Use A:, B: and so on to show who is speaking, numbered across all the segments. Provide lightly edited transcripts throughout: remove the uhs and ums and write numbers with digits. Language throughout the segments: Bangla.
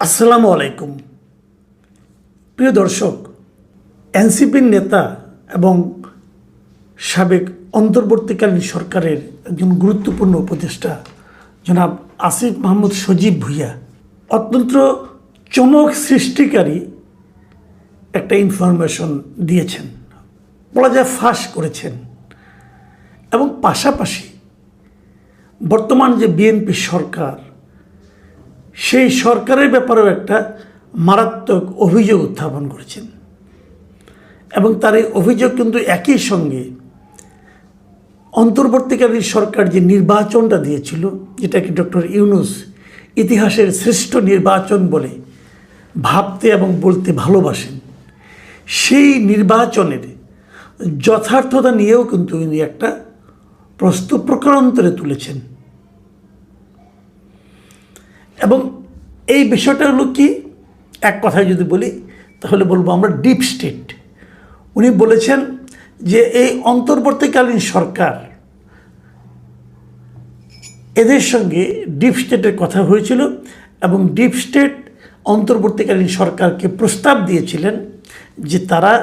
A: আসসালামু আলাইকুম। প্রিয় দর্শক, এনসিপির নেতা এবং সাবেক অন্তর্বর্তীকালীন সরকারের একজন গুরুত্বপূর্ণ উপদেষ্টা জনাব আসিফ মাহমুদ সজীব ভুঁইয়া অত্যন্ত চমক সৃষ্টিকারী একটা ইনফরমেশন দিয়েছেন, বলা যায় ফাঁস করেছেন। এবং পাশাপাশি বর্তমান যে বিএনপি সরকার, সেই সরকারের ব্যাপারেও একটা মারাত্মক অভিযোগ উত্থাপন করেছেন। এবং তার এই অভিযোগ কিন্তু একই সঙ্গে অন্তর্বর্তীকালীন সরকার যে নির্বাচনটা দিয়েছিল, যেটাকে ডক্টর ইউনূস ইতিহাসের শ্রেষ্ঠ নির্বাচন বলে ভাবতে এবং বলতে ভালোবাসেন, সেই নির্বাচনের যথার্থতা নিয়েও কিন্তু উনি একটা প্রশ্ন প্রকারান্তরে তুলেছেন। এবং এই বিষয়টা হলো কি, এক কথায় যদি বলি তাহলে বলবো আমরা ডিপ স্টেট। উনি বলেছেন যে এই অন্তর্বর্তীকালীন সরকার, এদের সঙ্গে ডিপ স্টেটের কথা হয়েছিল এবং ডিপ স্টেট অন্তর্বর্তীকালীন সরকারকে প্রস্তাব দিয়েছিলেন যে তারা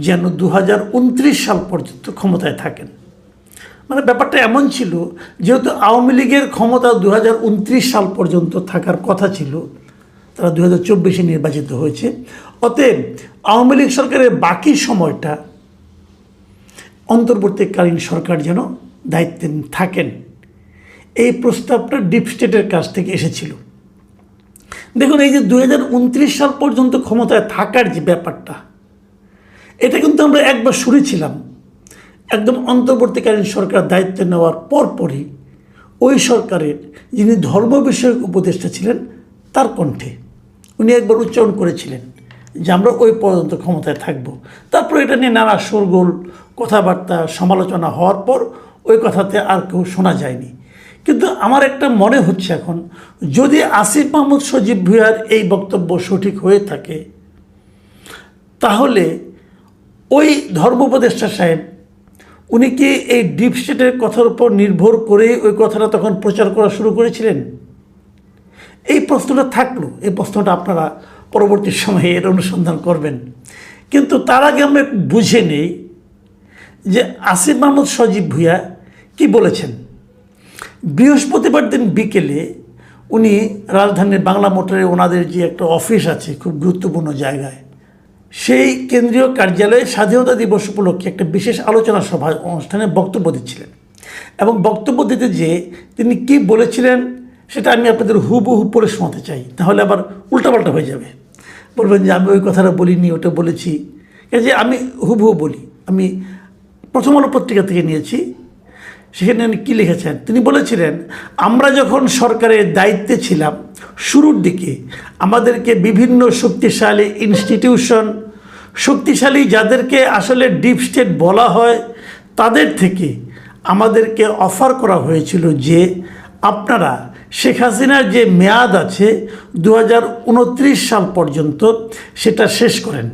A: যেন 2029 সাল পর্যন্ত ক্ষমতায় থাকেন। মানে ব্যাপারটা এমন ছিল, যেহেতু আওয়ামী লীগের ক্ষমতা 2029 সাল পর্যন্ত থাকার কথা ছিল, তারা 2024-এ নির্বাচিত হয়েছে, অতএব আওয়ামী লীগ সরকারের বাকি সময়টা অন্তর্বর্তীকালীন সরকার যেন দায়িত্বে থাকেন, এই প্রস্তাবটা ডিপ স্টেটের কাছ থেকে এসেছিল। দেখুন, এই যে 2029 সাল পর্যন্ত ক্ষমতায় থাকার যে ব্যাপারটা, এটা কিন্তু আমরা একবার শুনেছিলাম একদম অন্তর্বর্তীকালীন সরকার দায়িত্ব নেওয়ার পরপরই ওই সরকারের যিনি ধর্ম বিষয়ক উপদেষ্টা ছিলেন তার কণ্ঠে উনি একবার উচ্চারণ করেছিলেন যে আমরা ওই পর্যন্ত ক্ষমতায় থাকব। তারপর এটা নিয়ে নানা শোরগোল, কথাবার্তা, সমালোচনা হওয়ার পর ওই কথাতে আর কেউ শোনা যায়নি। কিন্তু আমার একটা মনে হচ্ছে এখন, যদি আসিফ মাহমুদ সজীব ভুঁইয়ার এই বক্তব্য সঠিক হয়ে থাকে, তাহলে ওই ধর্ম উপদেষ্টা সাহেব উনি কি এই ডিপ স্টেটের কথার উপর নির্ভর করে ওই কথাটা তখন প্রচার করা শুরু করেছিলেন? এই প্রশ্নটা থাকলো, এই প্রশ্নটা আপনারা পরবর্তী সময়ে এর অনুসন্ধান করবেন। কিন্তু তার আগে আমরা বুঝে নেই যে আসিফ মাহমুদ সজীব ভুঁইয়া কি বলেছেন। বৃহস্পতিবার দিন বিকেলে উনি রাজধানীর বাংলা মোটরে ওনাদের যে একটা অফিস আছে খুব গুরুত্বপূর্ণ জায়গায়, সেই কেন্দ্রীয় কার্যালয়ে স্বাধীনতা দিবস উপলক্ষে একটা বিশেষ আলোচনা সভা অনুষ্ঠানে বক্তব্য দিচ্ছিলেন। এবং বক্তব্য দিতে যেয়ে তিনি কি বলেছিলেন সেটা আমি আপনাদের হুবহু পড়ে শোনাতে চাই, তাহলে আবার উল্টাপাল্টা হয়ে যাবে, বলবেন যে আমি ওই কথাটা বলিনি, ওটা বলেছি। যে আমি হুবহু বলি, আমি প্রথম আলো পত্রিকা থেকে নিয়েছি। সেখানে উনি কী লিখেছেন, তিনি বলেছিলেন, আমরা যখন সরকারের দায়িত্বে ছিলাম শুরুর দিকে আমাদেরকে বিভিন্ন শক্তিশালী ইনস্টিটিউশন, শক্তিশালী যাদেরকে আসলে ডিপ স্টেট বলা হয়, তাদের থেকে আমাদেরকে অফার করা হয়েছিল যে আপনারা শেখ হাসিনার যে মেয়াদ আছে 2029 সাল পর্যন্ত সেটা শেষ করেন,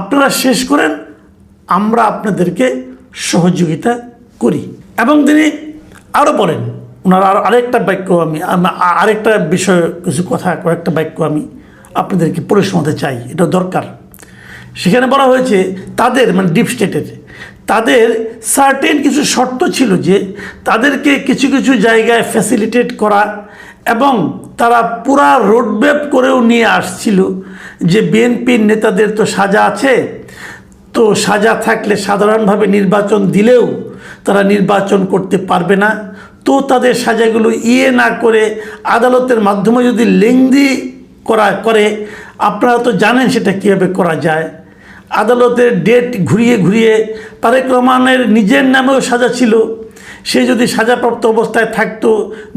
A: আপনারা শেষ করেন, আমরা আপনাদেরকে সহযোগিতা করি। এবং তিনি আরও বলেন, ওনার আরেকটা বাক্য আমি আরেকটা বিষয় কিছু কথা, কয়েকটা বাক্য আমি আপনাদেরকে পড়ে শোনাতে চাই, এটা দরকার। সেখানে বলা হয়েছে তাদের, মানে ডিপ স্টেটের, তাদের সার্টেন কিছু শর্ত ছিল যে তাদেরকে কিছু কিছু জায়গায় ফ্যাসিলিটেট করা, এবং তারা পুরা রোডম্যাপ করেও নিয়ে আসছিল যে বিএনপির নেতাদের তো সাজা আছে, তো সাজা থাকলে সাধারণভাবে নির্বাচন দিলেও তারা নির্বাচন করতে পারবে না, তো তাদের সাজাগুলো না করে আদালতের মাধ্যমে যদি লেংদি করে, আপনারা তো জানেন সেটা কীভাবে করা যায়। আদালতের ডেট ঘুরিয়ে ঘুরিয়ে তারেক রহমানের নিজের নামেও সাজা ছিল, সে যদি সাজাপ্রাপ্ত অবস্থায় থাকতো,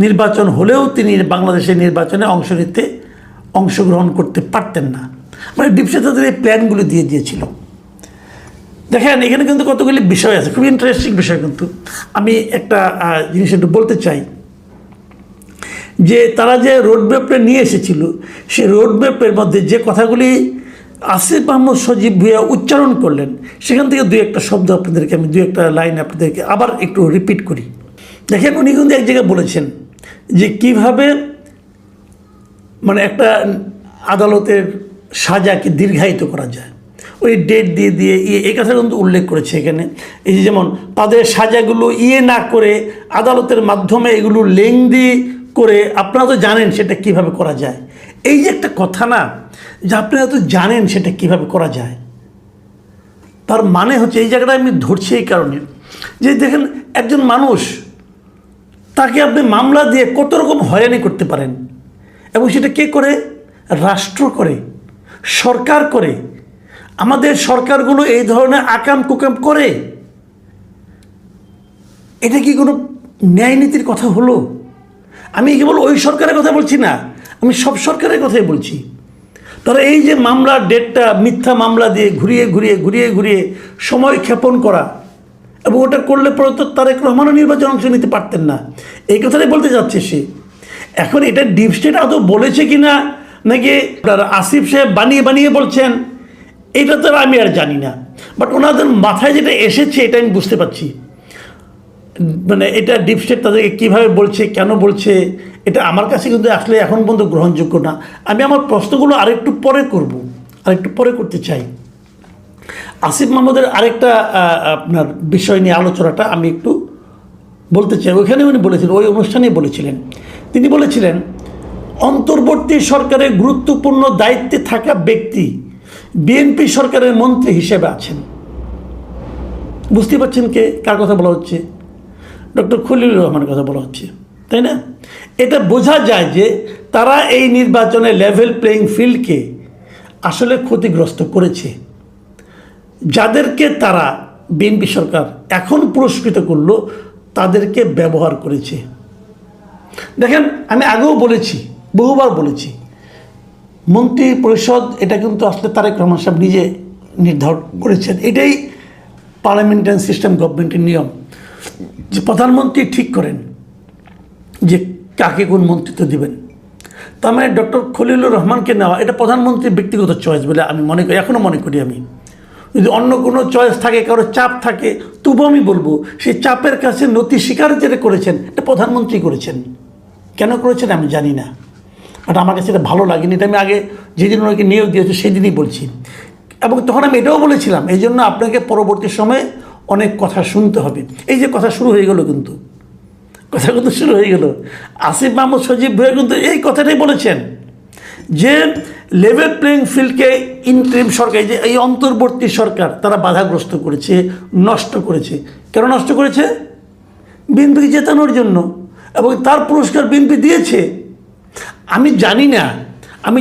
A: নির্বাচন হলেও তিনি বাংলাদেশের নির্বাচনে অংশগ্রহণ করতে পারতেন না। মানে ডিপসে তাদের এই প্ল্যানগুলো দিয়ে দিয়েছিল। দেখেন, এখানে কিন্তু কতগুলি বিষয় আছে, খুব ইন্টারেস্টিং বিষয়। কিন্তু আমি একটা জিনিস একটু বলতে চাই যে তারা যে রোডম্যাপটা নিয়ে এসেছিল, সেই রোডম্যাপের মধ্যে যে কথাগুলি আসিফ মাহমুদ সজীব ভুঁইয়া উচ্চারণ করলেন, সেখান থেকে দুই একটা শব্দ আপনাদেরকে আমি, দুই একটা লাইন আপনাদেরকে আবার একটু রিপিট করি। দেখেন, উনি কিন্তু এক জায়গায় বলেছেন যে কিভাবে মানে একটা আদালতের সাজাকে দীর্ঘায়িত করা যায়, ওই ডেট দিয়ে দিয়ে এই কথা কিন্তু উল্লেখ করেছে এখানে। এই যে যেমন তাদের সাজাগুলো না করে আদালতের মাধ্যমে এগুলো লেংদি করে, আপনারা তো জানেন সেটা কিভাবে করা যায়। এই যে একটা কথা না, যে আপনারা তো জানেন সেটা কিভাবে করা যায়, তার মানে হচ্ছে এই জায়গাটা আমি ধরছি এই কারণে যে দেখেন একজন মানুষ, তাকে আপনি মামলা দিয়ে কত রকম হয়রানি করতে পারেন, এবং সেটা কে করে? রাষ্ট্র করে, সরকার করে। আমাদের সরকারগুলো এই ধরনের আকাম কুকাম করে। এটা কি কোনো ন্যায় নীতির কথা হলো? আমি কেবল ওই সরকারের কথা বলছি না, আমি সব সরকারের কথাই বলছি। তারা এই যে মামলার ডেটটা মিথ্যা মামলা দিয়ে ঘুরিয়ে সময় ক্ষেপণ করা, এবং ওটা করলে পরে তো তারেক রহমানও নির্বাচন অংশ নিতে পারতেন না, এই কথাটাই বলতে যাচ্ছে সে। এখন এটা ডিপ স্টেট আদৌ বলেছে কি না, নাকি আসিফ সাহেব বানিয়ে বলছেন, এটা তো আমি আর জানি না। বাট ওনাদের মাথায় যেটা এসেছে এটা আমি বুঝতে পারছি। মানে এটা ডিপ স্টেট তাদেরকে কীভাবে বলছে, কেন বলছে, এটা আমার কাছে কিন্তু আসলে এখন পর্যন্ত গ্রহণযোগ্য না। আমি আমার প্রশ্নগুলো আরেকটু পরে করতে চাই। আসিফ মাহমুদের আরেকটা আপনার বিষয় নিয়ে আলোচনাটা আমি একটু বলতে চাই। ওইখানে উনি বলেছিলেন, ওই অনুষ্ঠানেই বলেছিলেন, তিনি বলেছিলেন অন্তর্বর্তী সরকারের গুরুত্বপূর্ণ দায়িত্বে থাকা ব্যক্তি বিএনপি সরকারের মন্ত্রী হিসেবে আছেন। বুঝতে পারছেন কার কথা বলা হচ্ছে? ডক্টর খলিলুর রহমানের কথা বলা হচ্ছে, তাই না? এটা বোঝা যায় যে তারা এই নির্বাচনে লেভেল প্লেয়িং ফিল্ডকে আসলে ক্ষতিগ্রস্ত করেছে। যাদেরকে তারা বিএনপি সরকার এখন পুরস্কৃত করলো, তাদেরকে ব্যবহার করেছে। দেখেন, আমি আগেও বলেছি, বহুবার বলেছি, মন্ত্রী পরিষদ এটা কিন্তু আসলে তারেক রহমান সাহেব নিজে নির্ধারণ করেছেন। এটাই পার্লামেন্টারি সিস্টেম, গভর্নমেন্টের নিয়ম, যে প্রধানমন্ত্রী ঠিক করেন যে কাকে কোন মন্ত্রিত্ব দিবেন। তার মানে ডক্টর খলিলুর রহমানকে নেওয়া এটা প্রধানমন্ত্রীর ব্যক্তিগত চয়েস বলে আমি মনে করি, এখনও মনে করি। আমি যদি অন্য কোনো চয়েস থাকে, কারো চাপ থাকে, তবু আমি বলবো সেই চাপের কাছে নতি স্বীকার যেটা করেছেন এটা প্রধানমন্ত্রী করেছেন। কেন করেছেন আমি জানি না, বাট আমার কাছে এটা ভালো লাগেনি। এটা আমি আগে যেদিন ওনাকে নিয়োগ দিয়েছে সেই দিনই বলছি, এবং তখন আমি এটাও বলেছিলাম এই জন্য আপনাকে পরবর্তী সময়ে অনেক কথা শুনতে হবে। এই যে কথা শুরু হয়ে গেল, কিন্তু কথা কিন্তু শুরু হয়ে গেল। আসিফ মাহমুদ সজীব ভাই কিন্তু এই কথাটাই বলেছেন যে লেভেল প্লেইং ফিল্ডকে ইন্টারিম সরকার, যে এই অন্তর্বর্তী সরকার, তারা বাধাগ্রস্ত করেছে, নষ্ট করেছে। কেন নষ্ট করেছে? বিএনপিকে জেতানোর জন্য, এবং তার পুরস্কার বিএনপি দিয়েছে। আমি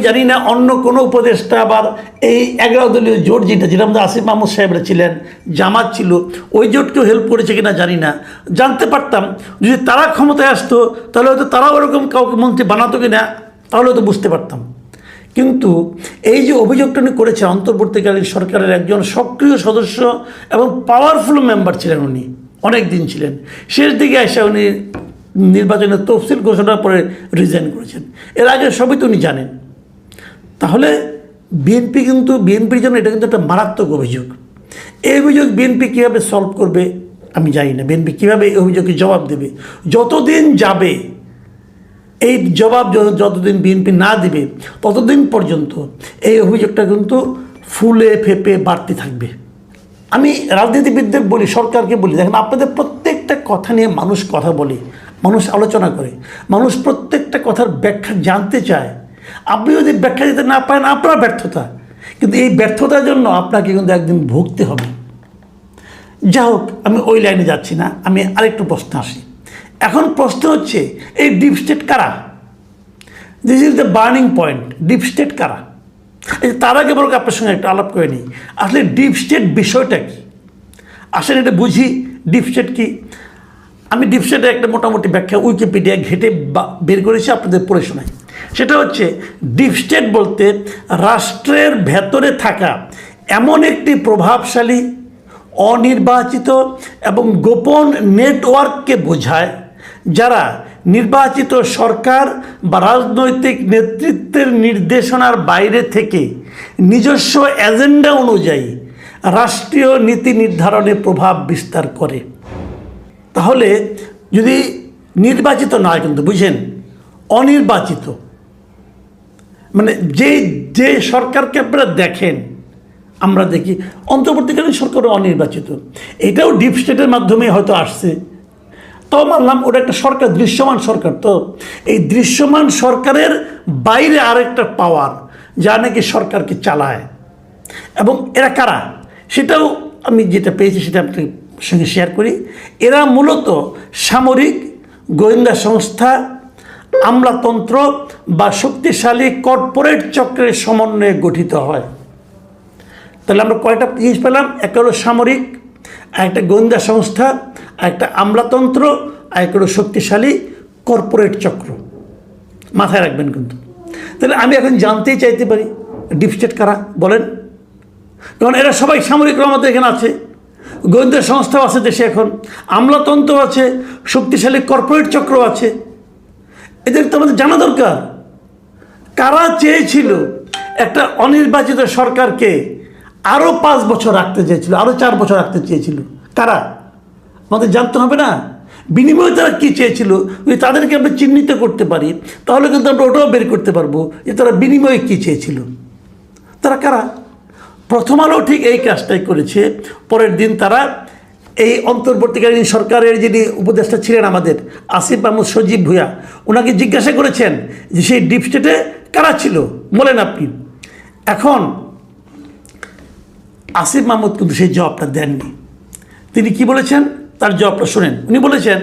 A: জানি না অন্য কোনো উপদেষ্টা আবার এই 11 দলীয় জোট যেটা আমাদের আসিফ মাহমুদ সাহেবরা ছিলেন, জামাত ছিল, ওই জোটকেও হেল্প করেছে কিনা জানি না। জানতে পারতাম, যদি তারা ক্ষমতায় আসতো তাহলে হয়তো তারাও ওরকম কাউকে মন্ত্রী বানাতো কিনা, তাহলে হয়তো বুঝতে পারতাম। কিন্তু এই যে অভিযোগটা উনি করেছেন, অন্তর্বর্তীকালীন সরকারের একজন সক্রিয় সদস্য এবং পাওয়ারফুল মেম্বার ছিলেন, উনি অনেক দিন ছিলেন, শেষ দিকে এসে উনি নির্বাচনের তফসিল ঘোষণার পরে রিজাইন করেছেন। এর আগে সবই তো উনি জানেন। তাহলে বিএনপির জন্য এটা কিন্তু একটা মারাত্মক অভিযোগ। এই অভিযোগ বিএনপি কীভাবে সলভ করবে আমি জানি না, বিএনপি কীভাবে এই অভিযোগের জবাব দেবে। যতদিন যাবে এই জবাব যতদিন বিএনপি না দিবে, ততদিন পর্যন্ত এই অভিযোগটা কিন্তু ফুলে ফেপে বাড়তে থাকবে। আমি রাজনীতিবিদদের বলি, সরকারকে বলি, দেখেন আপনাদের প্রত্যেকটা কথা নিয়ে মানুষ কথা বলে, মানুষ আলোচনা করে, মানুষ প্রত্যেকটা কথার ব্যাখ্যা জানতে চায়। আপনি যদি ব্যাখ্যা দিতে না পারেন, আপনার ব্যর্থতা, কিন্তু এই ব্যর্থতার জন্য আপনাকে কিন্তু একদিন ভুগতে হবে। যা হোক, আমি ওই লাইনে যাচ্ছি না, আমি আরেকটু প্রশ্ন আসি। এখন প্রশ্ন হচ্ছে, এই ডিপ স্টেট কারা? This is the burning point. Deep state কারা? তার আগে বরং আপনার সঙ্গে একটা আলাপ করে নিই, আসলে ডিপ স্টেট বিষয়টা কি। আসলে এটা বুঝি ডিপ স্টেট কি। আমি ডিপ স্টেটের একটা মোটামুটি ব্যাখ্যা উইকিপিডিয়া ঘেটে বের করেছি, আপনাদের পড়ে শোনাই। সেটা হচ্ছে, ডিপ স্টেট বলতে রাষ্ট্রের ভেতরে থাকা এমন একটি প্রভাবশালী, অনির্বাচিত এবং গোপন নেটওয়ার্ককে বোঝায়, যারা নির্বাচিত সরকার বা রাজনৈতিক নেতৃত্বের নির্দেশনার বাইরে থেকে নিজস্ব এজেন্ডা অনুযায়ী রাষ্ট্রীয় নীতি নির্ধারণে প্রভাব বিস্তার করে। তাহলে যদি নির্বাচিত নয়, কিন্তু বুঝেন, অনির্বাচিত, মানে যে যে সরকারকে আপনারা দেখেন, আমরা দেখি অন্তর্বর্তীকালীন সরকারও অনির্বাচিত, এটাও ডিপ স্টেটের মাধ্যমে হয়তো আসছে। তো মানলাম ওটা একটা সরকার, দৃশ্যমান সরকার। তো এই দৃশ্যমান সরকারের বাইরে আরেকটা পাওয়ার যা নাকি সরকারকে চালায়, এবং এরা কারা সেটাও আমি যেটা পেয়েছি সেটা আপনার সঙ্গে শেয়ার করি। এরা মূলত সামরিক, গোয়েন্দা সংস্থা, আমলাতন্ত্র বা শক্তিশালী কর্পোরেট চক্রের সমন্বয়ে গঠিত হয়। তাহলে আমরা কয়টা জিনিস পেলাম? একটা হলো সামরিক, একটা গোয়েন্দা সংস্থা, একটা আমলাতন্ত্র, আর একটা হলো শক্তিশালী কর্পোরেট চক্র। মাথায় রাখবেন কিন্তু। তাহলে আমি এখন জানতেই চাইতে পারি ডিপ স্টেট কারা বলেন, কারণ এরা সবাই সামরিকরা আমাদের এখানে আছে, গোয়েন্দা সংস্থাও আছে দেশে, এখন আমলাতন্ত্র আছে, শক্তিশালী কর্পোরেট চক্র আছে। এদের তো আমাদের জানা দরকার কারা চেয়েছিল একটা অনির্বাচিত সরকারকে আরও 5 বছর রাখতে চেয়েছিল, আরও 4 বছর রাখতে চেয়েছিল। কারা আমাদের জানতে হবে না? বিনিময়ে তারা কী চেয়েছিল, যদি তাদেরকে আমরা চিহ্নিত করতে পারি তাহলে কিন্তু আমরা ওটাও বের করতে পারবো যে তারা বিনিময়ে কী চেয়েছিল। তারা কারা? প্রথম আলো ঠিক এই কাজটাই করেছে। পরের দিন তারা এই অন্তর্বর্তীকালীন সরকারের যিনি উপদেষ্টা ছিলেন আমাদের আসিফ মাহমুদ সজীব ভূঁইয়া, ওনাকে জিজ্ঞাসা করেছেন যে সেই ডিপ স্টেটে কারা ছিল বলেন আপনি। এখন আসিফ মাহমুদ কিন্তু সেই জবাবটা দেননি। তিনি কি বলেছেন তার জবাবটা শোনেন। উনি বলেছেন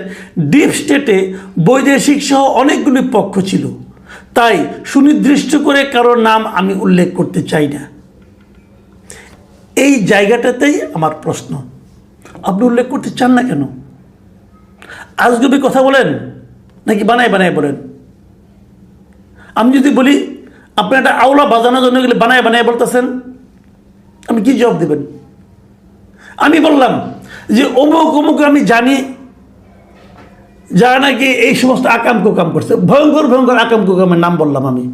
A: ডিপ স্টেটে বৈদেশিক সহ অনেকগুলি পক্ষ ছিল, তাই সুনির্দিষ্ট করে কারোর নাম আমি উল্লেখ করতে চাই না। এই জায়গাটাতেই আমার প্রশ্ন, আপনি উল্লেখ করতে চান না কেন? আজগুবি কথা বলেন নাকি বানায় বানায় বলেন? আমি যদি বলি আপনি একটা আওলা বাজানোর জন্য গেলে বানায় বানায় বলতেছেন, আপনি কি জবাব দেবেন? আমি বললাম যে অমুক অমুক আমি জানি, যারা নাকি এই সমস্ত আকাম কুকাম করছে, ভয়ঙ্কর ভয়ঙ্কর আকাম কুকামের নাম বললাম আমি,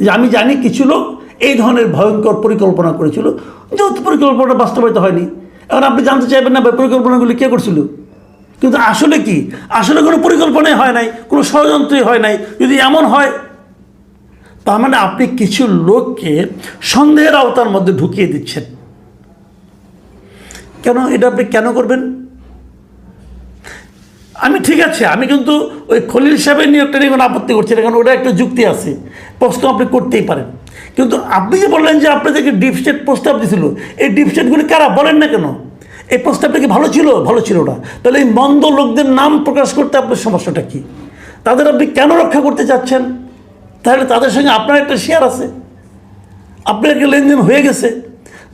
A: যে আমি জানি কিছু লোক এই ধরনের ভয়ঙ্কর পরিকল্পনা করেছিল, যেহেতু পরিকল্পনা বাস্তবায়িত হয়নি। এখন আপনি জানতে চাইবেন না পরিকল্পনাগুলি কে করছিল, কিন্তু আসলে কি, আসলে কোনো পরিকল্পনাই হয় নাই, কোনো ষড়যন্ত্রই হয় নাই। যদি এমন হয় তার মানে আপনি কিছু লোককে সন্দেহের আওতার মধ্যে ঢুকিয়ে দিচ্ছেন। কেন এটা আপনি কেন করবেন? আমি ঠিক আছে, আমি কিন্তু ওই খলিল সাহেবের নিয়োগটা নিয়ে কোনো আপত্তি করছি না, কারণ ওটা একটা যুক্তি আছে, প্রশ্ন আপনি করতেই পারেন। কিন্তু আপনি যে বললেন যে আপনাদেরকে ডিপ স্টেট প্রস্তাব দিয়েছিল, এই ডিপ স্টেটগুলি কারা বলেন না কেন? এই প্রস্তাবটা কি ভালো ছিল? ভালো ছিল না। তাহলে এই মন্দ লোকদের নাম প্রকাশ করতে আপনার সমস্যাটা কি? তাদের আপনি কেন রক্ষা করতে চাচ্ছেন? তাহলে তাদের সঙ্গে আপনার একটা শেয়ার আছে, আপনার একটা লেনদেন হয়ে গেছে।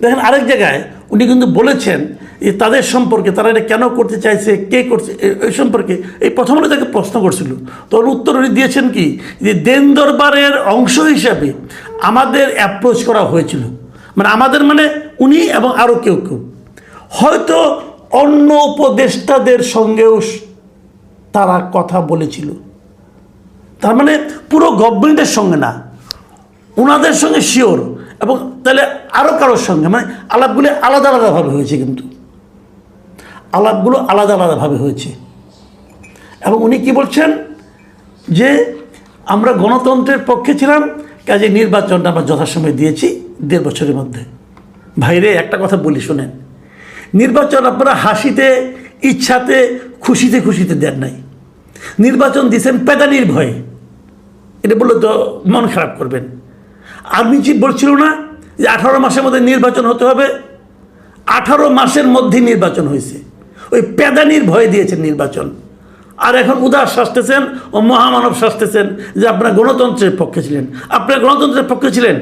A: দেখেন আরেক জায়গায় উনি কিন্তু বলেছেন যে তাদের সম্পর্কে, তারা এটা কেন করতে চাইছে, কে করছে, এই সম্পর্কে এই প্রথম আলো তাকে প্রশ্ন করছিল। তোর উত্তর উনি দিয়েছেন কি, যে দেন দরবারের অংশ হিসাবে আমাদের অ্যাপ্রোচ করা হয়েছিল, মানে আমাদের মানে উনি এবং আরও কেউ কেউ, হয়তো অন্য উপদেষ্টাদের সঙ্গেও তারা কথা বলেছিল। তার মানে পুরো গভর্নমেন্টের সঙ্গে না, ওনাদের সঙ্গে শিওর, এবং তাহলে আরও কারোর সঙ্গে, মানে আলাপগুলি আলাদা আলাদাভাবে হয়েছে, কিন্তু আলাপগুলো আলাদা আলাদাভাবে হয়েছে। এবং উনি কি বলছেন যে আমরা গণতন্ত্রের পক্ষে ছিলাম, কাজে নির্বাচনটা আমরা যথাসময়ে দিয়েছি 1.5 বছরের মধ্যে। ভাইরে একটা কথা বলি শোনেন, নির্বাচন আপনারা হাসিতে, ইচ্ছাতে, খুশিতে খুশিতে দেন নাই, নির্বাচন দিয়েছেন পেদানির ভয়ে। এটা বললে তো মন খারাপ করবেন। আর্মি চিফ বলছিল না যে 18 মাসের মধ্যে নির্বাচন হতে হবে? 18 মাসের মধ্যেই নির্বাচন হয়েছে, ওই পেদানির ভয়ে দিয়েছেন নির্বাচন। আর এখন উদাস শাসতেছেন ও মহামানব শাসতেছেন যে আপনারা গণতন্ত্রের পক্ষে ছিলেন। আপনারা গণতন্ত্রের পক্ষে ছিলেন,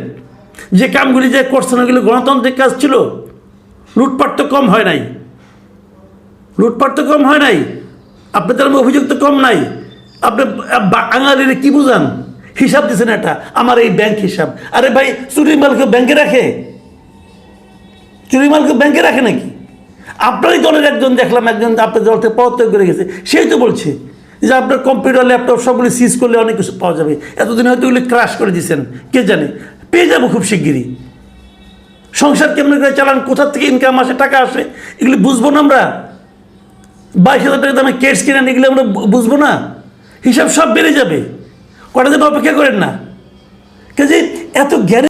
A: যে কামগুলি যে করছেন ওগুলি গণতান্ত্রিক কাজ ছিল। লুটপাট তো কম হয় নাই, লুটপাট তো কম হয় নাই, আপনাদের অভিযোগ তো কম নাই। আপনি বাঙালির কি বুঝান, হিসাব দিচ্ছেন এটা আমার এই ব্যাংক হিসাব। আরে ভাই, চুরির মালকে ব্যাংকে রাখে? চুরির মালকে ব্যাংকে রাখে নাকি? আপনারই দলের একজন দেখলাম, একজন আপনার দল থেকে পদত্যাগ করে গেছে, সেই তো বলছে যে আপনার কম্পিউটার ল্যাপটপ সবগুলি সিজ করলে অনেক কিছু পাওয়া যাবে। এতদিন হয়তো ওগুলি ক্রাশ করে দিচ্ছেন, কে জানে, পেয়ে যাবো খুব শিগগিরই। সংসার কেমন করে চালান, কোথার থেকে ইনকাম আসে, টাকা আসে, এগুলি বুঝবো না আমরা? 22,000 টাকা দামে কেটস কিনেন, এগুলি আমরা বুঝবো না? হিসাব সব বেড়ে যাবে, কটা দিন অপেক্ষা করেন না। কাজে এত জ্ঞানী